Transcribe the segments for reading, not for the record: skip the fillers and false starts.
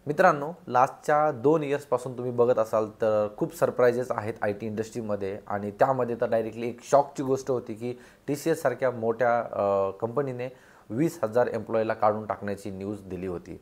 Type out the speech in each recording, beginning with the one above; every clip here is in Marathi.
मित्रांनो, लास्टच्या 2 इयर्सपासून तुम्ही बघत असाल तर खूप सरप्राइजेस आहेत आय-टी इंडस्ट्रीमध्ये आणि त्यामध्ये तर डायरेक्टली एक शॉकची गोष्ट होती की TCS सारख्या मोठ्या कंपनीने 20,000 एम्प्लॉईला काढून टाकण्याची न्यूज दिली होती।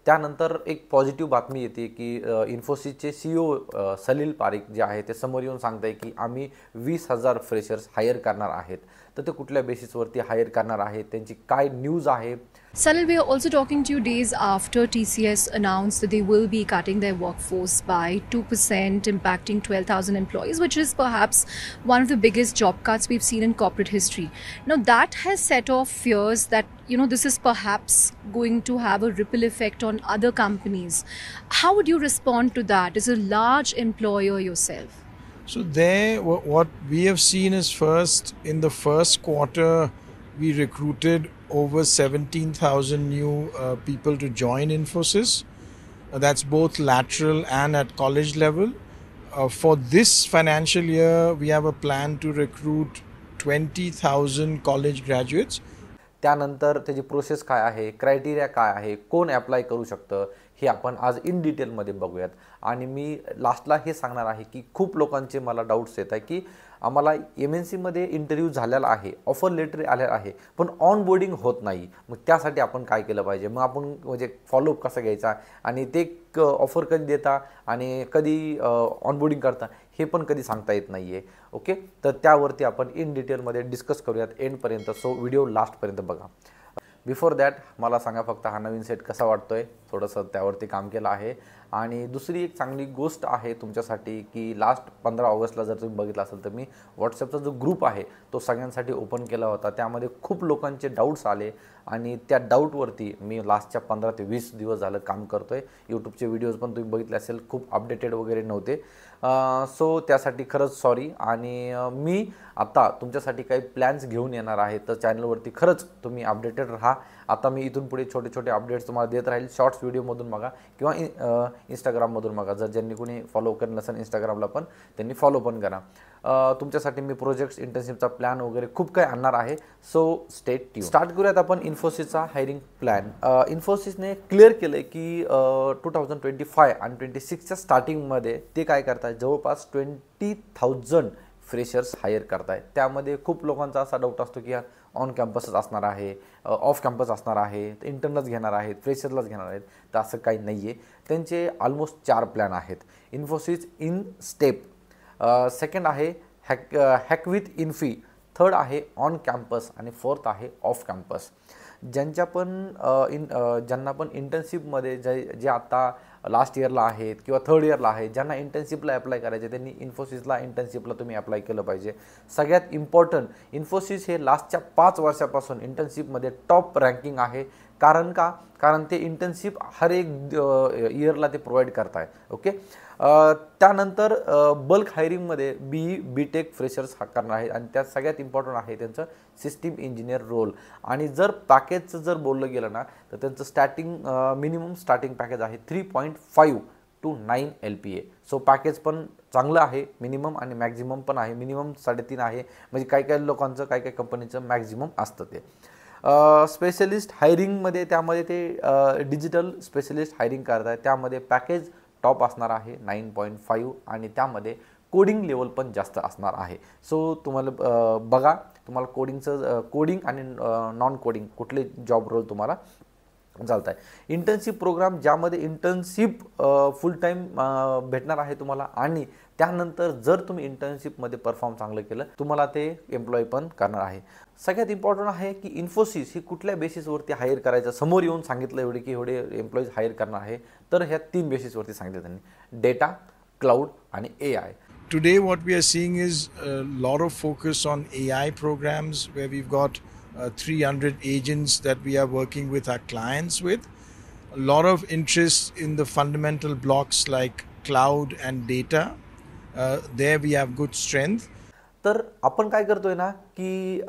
त्यानंतर एक पॉझिटिव्ह बातमी येते की इन्फोसिसचे CEO सलील पारिक जे आहे ते समोर येऊन सांगताय की आम्ही 20,000 फ्रेशर्स हायर करणार आहेत। तर ते कुठल्या बेसिसवरती हायर करणार आहेत, त्यांची काय न्यूज आहे। Salil, we are also talking to you days after TCS announced that they will be cutting their workforce by 2%, impacting 12,000 employees, which is perhaps one of the biggest job cuts we've seen in corporate history. Now, that has set off fears that this is perhaps going to have a ripple effect on other companies. How would you respond to that as a large employer yourself? So what we have seen is first, in the first quarter, we recruited over 17,000 new people to join Infosys. That's both lateral and at college level. For this financial year, we have a plan to recruit 20,000 college graduates. त्यानंतर त्याची प्रोसेस काय आहे, क्रायटेरिया काय आहे, कोण अप्लाय करू शकतं हे आपण आज इन डिटेलमध्ये बघूयात। आणि मी लास्टला हे सांगणार आहे की खूप लोकांचे मला डाउट्स येत आहे की आम्हाला MNC मध्ये इंटरव्ह्यू झालेला आहे, ऑफर लेटर आलेला आहे, पण ऑनबोर्डिंग होत नाही। मग त्यासाठी आपण काय केलं पाहिजे, मग आपण म्हणजे फॉलोअप कसा घ्यायचा आणि ते ऑफर कधी देता आणि कधी ऑनबोर्डिंग करता हे पण कधी सांगता येत नाहीये। ओके, तर त्यावरती आपण इन डिटेलमध्ये डिस्कस करूयात एंडपर्यंत, सो व्हिडिओ लास्टपर्यंत बघा। बिफोर दॅट मला सांगा फक्त हा नवीन सेट कसा वाटतोय, थोडंसं त्यावरती काम केलं आहे। आणि दुसरी एक चांगली गोष्ट आहे तुमच्यासाठी की लास्ट 15 ऑगस्टला जर तुम्ही बघितलं असेल तर मी व्हॉट्सॲपचा जो ग्रुप आहे तो सगळ्यांसाठी ओपन केला होता। त्यामध्ये खूप लोकांचे डाऊट्स आले आणि त्या डाऊटवरती मी लास्टच्या 15 ते 20 दिवस झालं काम करतोय। यूट्यूबचे व्हिडिओज पण तुम्ही बघितले असेल, खूप अपडेटेड वगैरे नव्हते, सो त्यासाठी खरंच सॉरी। आणि मी आता तुमच्यासाठी काही प्लॅन्स घेऊन येणार आहे, तर चॅनलवरती खरंच तुम्ही अपडेटेड राहा। आता मी इथून पुढे छोटे छोटे अपडेट्स तुम्हाला देत राहील, शॉर्ट्स व्हिडिओमधून बघा किंवा इंस्टाग्राममधून बघा। जर ज्यांनी कोणी फॉलो करत नसेल इंस्टाग्रामला पण त्यांनी फॉलो पण करा। तुमच्यासाठी मी प्रोजेक्ट्स, इंटर्नशिपचा प्लॅन वगैरे खूप काही आणणार आहे, सो स्टे ट्यून। स्टार्ट करूयात आपण इन्फोसिसचा हायरिंग प्लॅन। इन्फोसिसने क्लिअर केलं की 2025 आणि 26च्या स्टार्टिंगमध्ये ते काय करतात, जवळपास 20,000 फ्रेशर्स हायर करतायत। त्यामध्ये खूप लोकांचा असा डाऊट असतो की ऑन कॅम्पसच असणार आहे, ऑफ कॅम्पस असणार आहे, इंटर्नच घेणार आहेत, फ्रेशर्सलाच घेणार आहेत, तर असं काही नाही आहे। त्यांचे ऑलमोस्ट 4 प्लॅन आहेत। इन्फोसिस इन स्टेप, सेकंड आहे हॅक विथ इन्फी, थर्ड आहे ऑन कॅम्पस आणि फोर्थ आहे ऑफ कॅम्पस। ज्यांना पण इंटर्नशिपमध्ये जे आता लास्ट इयरला आहेत किंवा थर्ड इयरला आहेत, ज्यांना इंटर्नशिपला अप्लाय करायचे त्यांनी इन्फोसिसला इंटर्नशिपला तुम्ही अप्लाय केलं पाहिजे। सगळ्यात इम्पॉर्टंट, इन्फोसिस हे लास्टच्या 5 वर्षापासून इंटर्नशिपमध्ये टॉप रँकिंग आहे। कारण ते इंटर्नशिप हर एक इयरला ते प्रोव्हाइड करताय। ओके, त्यानंतर बल्क हायरिंगमध्ये BTech फ्रेशर्स करणार आहेत आणि त्यात सगळ्यात इम्पॉर्टंट आहे त्यांचं सिस्टीम इंजिनियर रोल। आणि जर पॅकेजचं जर बोललं गेलं ना तर त्यांचं मिनिमम स्टार्टिंग पॅकेज आहे 3.5 to 9 LPA। सो पॅकेज पण चांगलं आहे, मिनिमम आणि मॅक्झिमम पण आहे। मिनिमम 3.5 आहे, म्हणजे काही लोकांचं काही कंपनीचं मॅक्झिमम असतं ते। स्पेशलिस्ट हायरिंगमध्ये त्यामध्ये ते डिजिटल स्पेशलिस्ट हायरिंग करतात, त्यामध्ये पॅकेज टॉप असणार आहे 9.5 आणि त्यामध्ये कोडिंग लेवल पण जास्त असणार आहे। सो तुम्हाला बघा, तुम्हाला कोडिंग आणि नॉन कोडिंग कुठले जॉब रोल तुम्हाला चालत आहे। इंटर्नशिप प्रोग्राम, ज्यामध्ये इंटर्नशिप फुल टाईम भेटणार आहे तुम्हाला आणि त्यानंतर जर तुम्ही इंटर्नशिपमध्ये परफॉर्म चांगलं केलं तुम्हाला ते एम्प्लॉई पण करणार आहे। सगळ्यात इम्पॉर्टंट आहे की इन्फोसिस ही कुठल्या बेसिसवरती हायर करायचं, समोर येऊन सांगितलं एवढे की एवढे एम्प्लॉईज हायर करणार आहे, तर ह्या 3 बेसिसवरती सांगितलं त्यांनी, डेटा, क्लाउड आणि AI। Today what we are seeing is a lot of focus on AI programs where we've got 300 agents that we are working with our clients with. A lot of interest in the fundamental blocks like cloud and data. There we have good strength. तर आपण काय करतोय ना की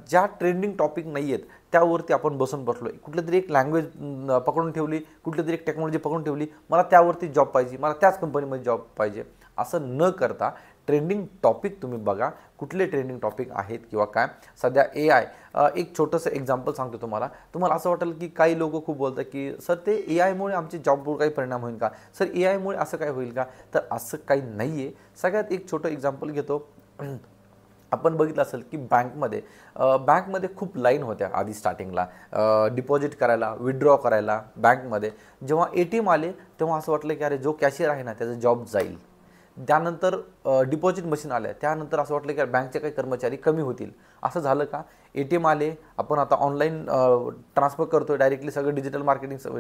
ज्या ट्रेंडिंग टॉपिक नाही आहेत त्यावरती आपण बसून बसलोय, कुठलीतरी एक लँग्वेज पकडून ठेवली, कुठलीतरी एक टेक्नॉलॉजी पकडून ठेवली, मला त्यावरती जॉब पाहिजे, मला त्याच कंपनीमध्ये जॉब पाहिजे, असं न करता ट्रेंडिंग टॉपिक तुम्ही बघा, कुठले ट्रेंडिंग टॉपिक आहेत किंवा काय. सध्या AI, एक छोटंसं एक्झाम्पल सांगतो तुम्हाला असं वाटेल की काही लोक खूप बोलतात की सर ते AIमुळे आमचे जॉबवर काही परिणाम होईल का, सर AIमुळे असं काय होईल का. तर असं काही नाही आहे. सगळ्यात एक छोटं एक्झाम्पल घेतो. आपण बघितलं असेल की बँकमध्ये खूप लाईन होत्या आधी स्टार्टिंगला, डिपॉझिट करायला, विड्रॉ करायला बँकमध्ये. जेव्हा ATM आले तेव्हा असं वाटलं की अरे जो कॅशियर आहे ना त्याचा जॉब जाईल. त्यानंतर डिपॉझिट मशीन आल्या, त्यानंतर असं वाटलं की बँकचे काही कर्मचारी कमी होतील. असं झालं का, ATM आले, आपण आता ऑनलाईन ट्रान्सफर करतोय डायरेक्टली, सगळं डिजिटल मार्केटिंग,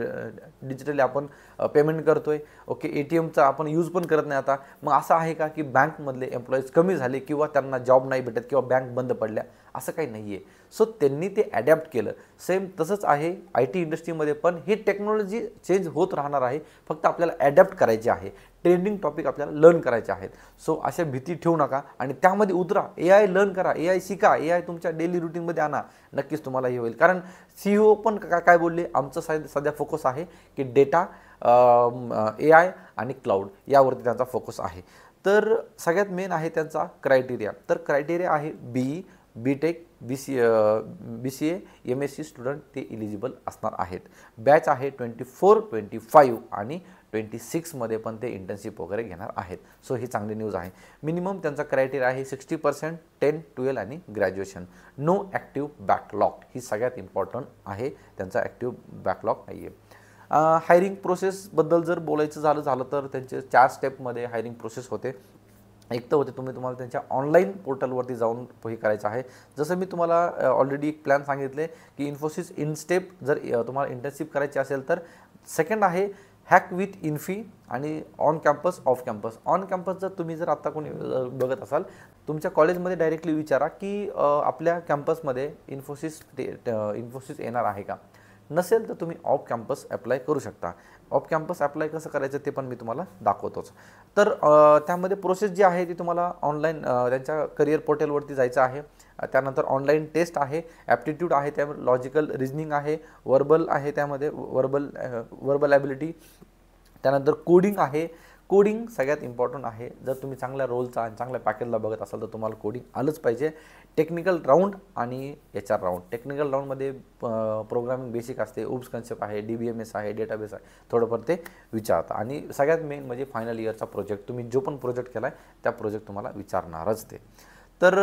डिजिटली आपण पेमेंट करतोय. ओके, ATMचा आपण यूज पण करत नाही आता. मग असं आहे का की बँकमधले एम्प्लॉईज कमी झाले किंवा त्यांना जॉब नाही भेटत किंवा बँक बंद पडल्या, असं काही नाही आहे. सो त्यांनी ते ॲडॅप्ट केलं. सेम तसंच आहे IT इंडस्ट्रीमध्ये पण. हे टेक्नॉलॉजी चेंज होत राहणार आहे, फक्त आपल्याला ॲडॅप्ट करायचे आहे. ट्रेंडिंग टॉपिक आपल्याला लर्न करायचे आहेत. सो अशा भीती ठेवू नका आणि त्यामध्ये उतरा. AI लर्न करा, AI शिका, AI तुमच्या डेली रुटीनमध्ये आणा. नक्कीच तुम्हाला हे होईल. कारण CEO पण काय बोलले, आमचं सध्या फोकस आहे की डेटा, AI आणि क्लाउड यावरती त्यांचा फोकस आहे. तर सगळ्यात मेन आहे त्यांचा क्रायटेरिया. तर क्रायटेरिया आहे BE, BTech, BCA, MSc student ते इलिजिबल असणार आहेत. बॅच आहे 24, 25 आणि 26मध्ये पण ते इंटर्नशिप वगैरे घेणार आहेत. सो ही चांगली न्यूज आहे. मिनिमम त्यांचा क्रायटेरिया आहे 60%, 10, 12 आणि ग्रॅज्युएशन. नो ॲक्टिव्ह बॅकलॉग, ही सगळ्यात इम्पॉर्टंट आहे. त्यांचा ॲक्टिव्ह बॅकलॉग नाही आहे. हायरिंग प्रोसेसबद्दल जर बोलायचं झालं तर त्यांचे 4 स्टेपमध्ये हायरिंग प्रोसेस होते. एक तर होते तुम्हाला त्यांच्या ऑनलाईन पोर्टलवरती जाऊन हे करायचं आहे. जसं मी तुम्हाला ऑलरेडी एक प्लॅन सांगितले की इन्फोसिस इनस्टेप जर तुम्हाला इंटर्नशिप करायची असेल तर. सेकंड आहे हॅक विथ इन्फी आणि on campus, off campus. On campus जर आत्ता कोणी बघत असाल, तुमच्या कॉलेजमध्ये डायरेक्टली विचारा की आपल्या कॅम्पसमध्ये इन्फोसिस येणार आहे का. नसेल तर तुम्ही ऑफ कॅम्पस अप्लाय करू शकता. ऑफ कॅम्पस अप्लाय कसं करायचं ते पण मी तुम्हाला दाखवतोच. तर त्यामध्ये प्रोसेस जी आहे ती तुम्हाला ऑनलाईन त्यांच्या करिअर पोर्टलवरती जायचं आहे. त्यानंतर ऑनलाईन टेस्ट आहे, ॲप्टिट्यूड आहे, त्यामध्ये लॉजिकल रिजनिंग आहे, वर्बल आहे, त्यामध्ये वर्बल ॲबिलिटी, त्यानंतर कोडिंग आहे. कोडिंग सगळ्यात इम्पॉर्टंट आहे. जर तुम्ही चांगल्या रोलचा आणि चांगल्या पॅकेजला बघत असाल तर तुम्हाला कोडिंग आलंच पाहिजे. टेक्निकल राऊंड आणि HR राऊंड. टेक्निकल राऊंडमध्ये प्रोग्रामिंग बेसिक असते, उब्स कन्सेप्ट आहे, DBMS आहे, डेटाबेस आहे, थोडंफार ते विचारतं. आणि सगळ्यात मेन म्हणजे फायनल इयरचा प्रोजेक्ट. तुम्ही जो पण प्रोजेक्ट केला आहे त्या प्रोजेक्ट तुम्हाला विचारणारच ते. तर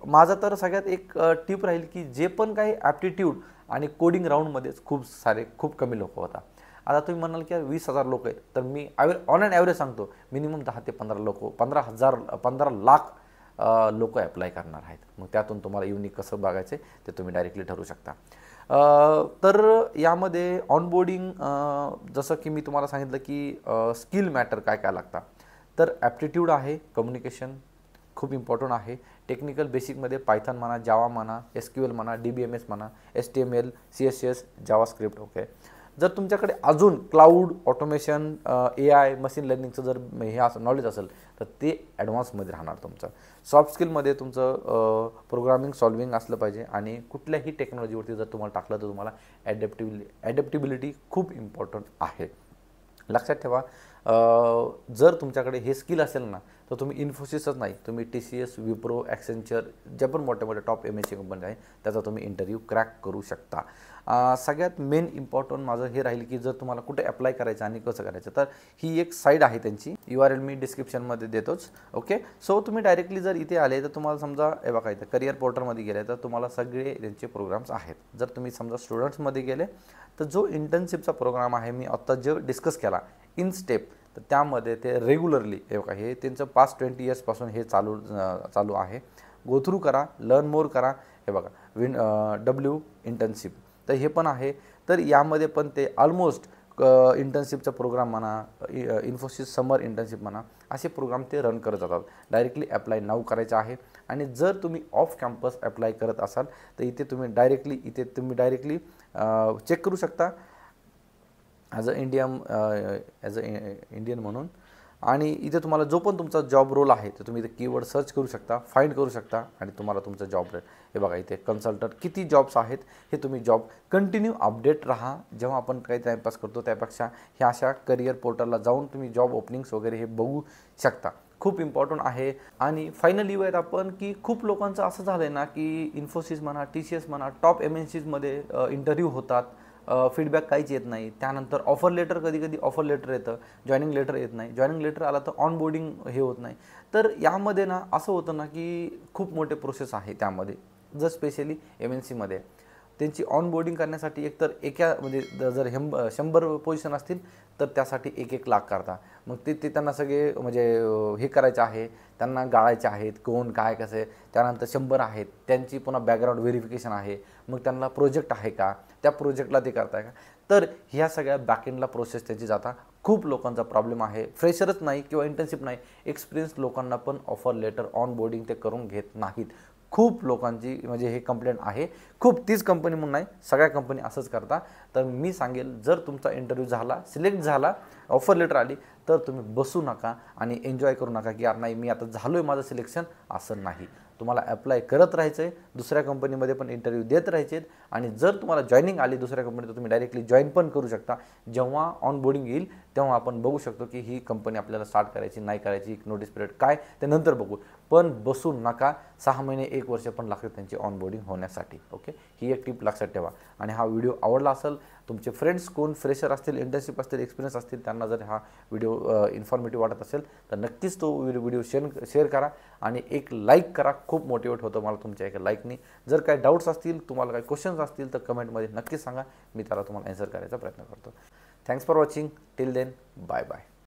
माझा तर सगळ्यात एक टिप राहील की जे पण काही ॲप्टिट्यूड आणि कोडिंग राऊंडमध्येच खूप कमी लोक होता. आता तुम्ही म्हणाल की 20,000 लोक आहेत, तर मी ऑन अँड ॲव्हरेज सांगतो मिनिमम 10 ते 15 लोक, 15 लाख लोक ॲप्लाय करणार आहेत. मग त्यातून तुम्हाला युनिक कसं बघायचं ते तुम्ही डायरेक्टली ठरवू शकता. तर यामध्ये ऑनबोर्डिंग जसं की मी तुम्हाला सांगितलं की स्किल मॅटर काय लागतात. तर ॲप्टिट्यूड आहे, कम्युनिकेशन खूप इम्पॉर्टंट आहे. टेक्निकल बेसिकमध्ये पायथन म्हणा, जावा म्हणा, SQL म्हणा, DBMS म्हणा, HTML, CSS, जावास्क्रिप्ट. ओके, जर तुमच्याकडे अजून क्लाउड, ऑटोमेशन, AI, मशीन लर्निंगचं जर हे असं नॉलेज असेल तर ते ॲडव्हान्समध्ये राहणार तुमचं. सॉफ्ट स्किलमध्ये तुमचं प्रोग्रामिंग, सॉल्विंग असलं पाहिजे. आणि कुठल्याही टेक्नॉलॉजीवरती जर तुम्हाला टाकलं तर तुम्हाला ॲडॅप्टिबिलिटी खूप इम्पॉर्टंट आहे. लक्षात ठेवा, जर तुमच्याकडे हे स्किल असेल ना तर तुम्ही इन्फोसिसच नाही, तुम्ही TCS, विप्रो, ॲक्सेंचर, ज्या पण मोठ्या टॉप MNC कंपनी आहे त्याचा तुम्ही इंटरव्ह्यू क्रॅक करू शकता. सगळ्यात मेन इम्पॉर्टंट माझं हे राहील की जर तुम्हाला कुठे अप्लाय करायचं आणि कसं करायचं, तर ही एक साईड आहे त्यांची. URL मी डिस्क्रिप्शनमध्ये देतोच. ओके, सो तुम्ही डायरेक्टली जर इथे आले तर तुम्हाला समजा हे बघा इथं करिअर पोर्टलमध्ये गेले तर तुम्हाला सगळे त्यांचे प्रोग्राम्स आहेत. जर तुम्ही समजा स्टुडंट्समध्ये गेले तर जो इंटर्नशिपचा प्रोग्राम आहे मी आत्ता जो डिस्कस केला इनस्टेप, तर त्यामध्ये ते रेग्युलरली हे बघा हे त्यांचं पास्ट 20 इयर्सपासून हे चालू आहे. गो थ्रू करा, लर्न मोर करा. हे बघा W इंटर्नशिप तर हे पण आहे. तर यामध्ये पण ते ऑलमोस्ट इंटर्नशिपचा प्रोग्राम म्हणा, इन्फोसिस समर इंटर्नशिप म्हणा, असे प्रोग्राम ते रन करत जातात. डायरेक्टली अप्लाय नाऊ करायचं आहे. आणि जर तुम्ही ऑफ कॅम्पस अप्लाय करत असाल तर इथे तुम्ही डायरेक्टली चेक करू शकता ॲज अ इंडियन म्हणून. आणि इथे तुम्हाला जो पण तुमचा जॉब रोल आहे तर तुम्ही इथे कीवर्ड सर्च करू शकता, फाइंड करू शकता आणि तुम्हाला तुमचा जॉब रोल हे बघा इथे कन्सल्टंट किती जॉब्स आहेत हे तुम्ही जॉब कंटिन्यू अपडेट राहा. जेव्हा आपण काही टाईमपास करतो त्यापेक्षा ह्या अशा करिअर पोर्टलला जाऊन तुम्ही जॉब ओपनिंग्स वगैरे हे बघू शकता. खूप इम्पॉर्टंट आहे. आणि फायनली वेळेत आपण की खूप लोकांचं असं झालंय ना की इन्फोसिस म्हणा, TCS म्हणा, टॉप MNCमध्ये इंटरव्ह्यू होतात, फीडबॅक काहीच येत नाही. त्यानंतर ऑफर लेटर, कधी कधी ऑफर लेटर येतं, जॉईनिंग लेटर येत नाही. जॉईनिंग लेटर आला तर ऑनबोर्डिंग हे होत नाही. तर यामध्ये ना असं होतं ना की खूप मोठे प्रोसेस आहे त्यामध्ये. जर स्पेशली MNCमध्ये त्यांची ऑनबोर्डिंग करण्यासाठी एकतर म्हणजे जर 100 पोझिशन असतील तर त्यासाठी 1-1 लाख करता. मग ते त्यांना सगळे म्हणजे हे करायचे आहे, त्यांना गाळायचे आहेत, कोण काय कसं आहे. त्यानंतर 100 आहेत, त्यांची पुन्हा बॅकग्राऊंड व्हेरिफिकेशन आहे. मग त्यांना प्रोजेक्ट आहे का, त्या प्रोजेक्टला ते करताय का. तर ह्या सगळ्या बॅकएंडला प्रोसेस त्याची जाता. खूप लोकांचा प्रॉब्लेम आहे. फ्रेशरच नाही किंवा इंटर्नशिप नाही, एक्सपिरियन्स लोकांना पण ऑफर लेटर, ऑनबोर्डिंग ते करून घेत नाहीत. खूप लोकांची म्हणजे हे कंप्लेंट आहे. खूप तीच कंपनी म्हणून नाही, सगळ्या कंपनी असंच करता. तर मी सांगेल, जर तुमचा इंटरव्ह्यू झाला, सिलेक्ट झाला, ऑफर लेटर आली, तर तुम्ही बसू नका आणि एन्जॉय करू नका की यार नाही मी आता झालो आहे माझं सिलेक्शन. असं नाही, तुम्हाला अप्लाय करत राहायचं आहे, दुसऱ्या कंपनीमध्ये पण इंटरव्ह्यू देत राहायचे आहेत. आणि जर तुम्हाला जॉईनिंग आली दुसऱ्या कंपनीत तर तुम्ही डायरेक्टली जॉईन पण करू शकता. जेव्हा ऑनबोर्डिंग येईल तेव्हा आपण बघू शकतो की ही कंपनी आपल्याला स्टार्ट करायची नाही करायची, नोटीस पिरियड काय ते नंतर बघू. पण बसू नका. 6 महिने 1 वर्ष पण लागते त्यांची ऑनबोर्डिंग होण्यासाठी. ओके, ही एक टिप लक्षात ठेवा. आणि हा व्हिडिओ आवडला असेल, तुमचे फ्रेंड्स कोण फ्रेशर असतील, इंटर्नशिप असतील, एक्सपिरियन्स असतील, त्यांना जर हा व्हिडिओ इन्फॉर्मेटिव्ह वाटत असेल तर नक्कीच तो व्हिडिओ शेअर करा आणि एक लाईक करा. खूप मोटिवेट होतं मला तुमच्या एका लाईकनी. जर काही डाऊट्स असतील, तुम्हाला काही क्वेश्चन्स असतील तर कमेंटमध्ये नक्कीच सांगा, मी त्याला तुम्हाला आन्सर करायचा प्रयत्न करतो. Thanks for watching. Till then, bye bye.